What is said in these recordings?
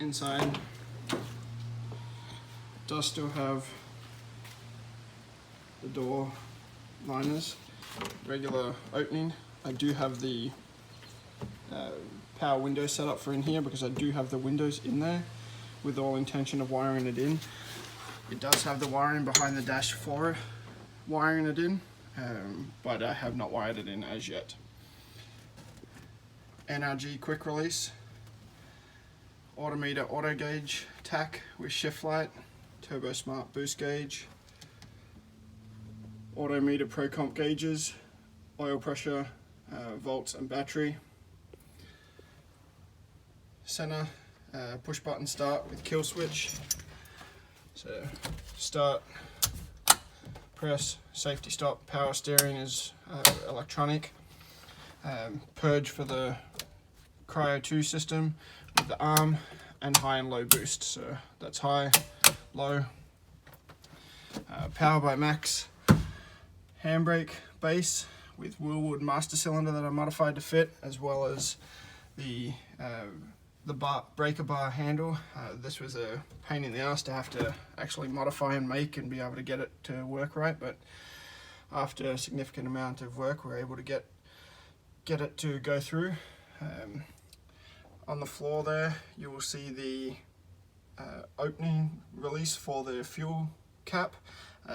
inside does still have the door liners, regular opening. I do have the power window set up for in here because I do have the windows in there with all intention of wiring it in. It does have the wiring behind the dash for wiring it in, but I have not wired it in as yet. NRG quick release, autometer auto gauge tack with shift light, turbo smart boost gauge, autometer pro comp gauges, oil pressure, volts and battery, center push button start with kill switch, so start, press, safety stop, power steering is electronic, purge for the Cryo 2 system with the arm, and high and low boost, so that's high, low, power by max, handbrake base with Willwood master cylinder that I modified to fit, as well as the breaker bar handle. This was a pain in the ass to have to actually modify and make and be able to get it to work right, but after a significant amount of work we're able to get it to go through. On the floor there you will see the opening release for the fuel cap.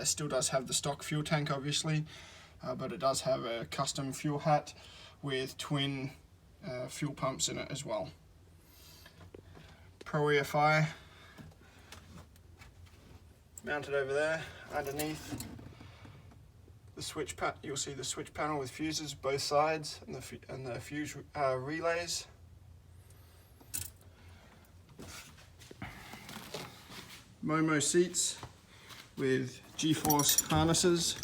Still does have the stock fuel tank obviously, but it does have a custom fuel hat with twin fuel pumps in it as well. Pro EFI mounted over there. Underneath the switch you'll see the switch panel with fuses both sides and the fuse relays. Momo seats with G-force harnesses.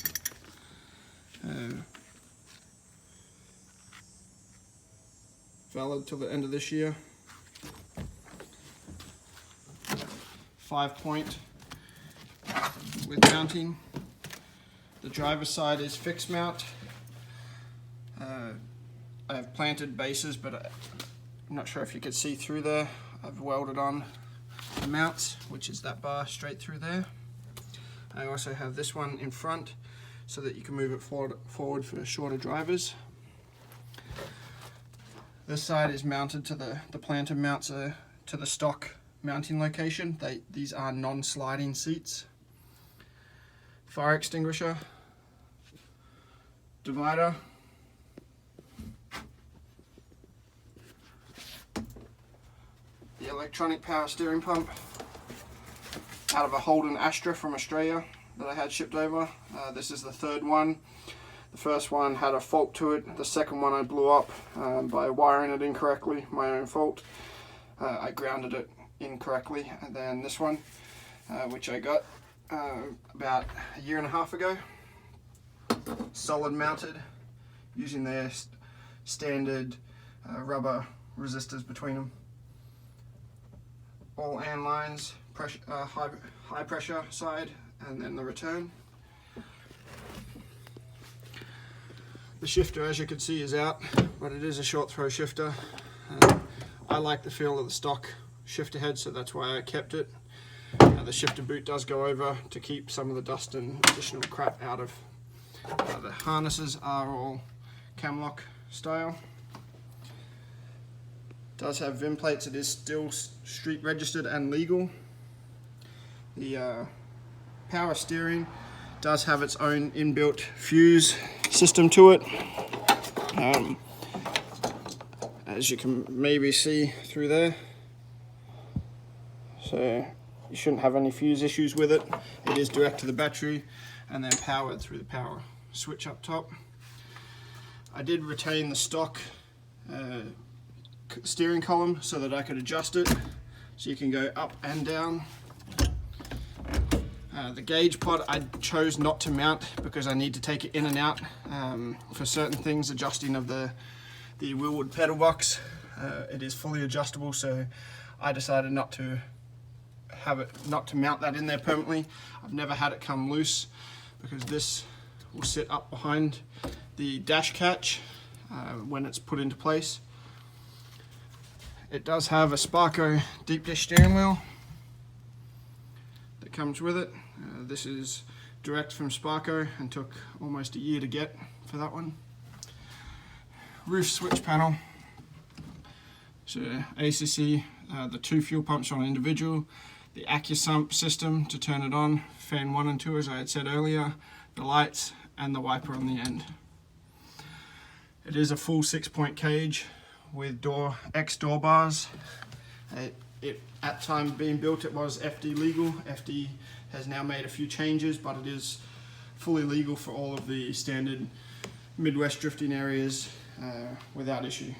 Valid till the end of this year. 5-point with mounting. The driver's side is fixed mount. I have planted bases, but I'm not sure if you could see through there. I've welded on the mounts, which is that bar straight through there. I also have this one in front so that you can move it forward for shorter drivers. This side is mounted to the planter mounts to the stock mounting location. These are non-sliding seats. Fire extinguisher, divider, the electronic power steering pump out of a Holden Astra from Australia that I had shipped over. This is the third one. The first one had a fault to it. The second one I blew up by wiring it incorrectly, my own fault. I grounded it incorrectly, and then this one, which I got about a year and a half ago, solid mounted using their standard rubber resistors between them. All AN lines, pressure, high pressure side, and then the return. The shifter, as you can see, is out, but it is a short throw shifter. I like the feel of the stock shifter head, so that's why I kept it. The shifter boot does go over to keep some of the dust and additional crap out of. The harnesses are all Camlock style. Does have VIN plates. It is still street registered and legal. The power steering does have its own inbuilt fuse system to it. As you can maybe see through there. So you shouldn't have any fuse issues with it. It is direct to the battery and then powered through the power switch up top. I did retain the stock steering column so that I could adjust it, so you can go up and down. The gauge pod I chose not to mount because I need to take it in and out for certain things, adjusting of the Willwood pedal box. It is fully adjustable, so I decided not to mount that in there permanently. I've never had it come loose because this will sit up behind the dash catch when it's put into place. It does have a Sparco deep dish steering wheel that comes with it. This is direct from Sparco and took almost a year to get for that one. Roof switch panel. So ACC, the 2 fuel pumps on individual, the AccuSump system to turn it on, fan 1 and 2 as I had said earlier, the lights and the wiper on the end. It is a full 6-point cage with X-door bars. At time being built it was FD legal. FD has now made a few changes, but it is fully legal for all of the standard Midwest drifting areas without issue.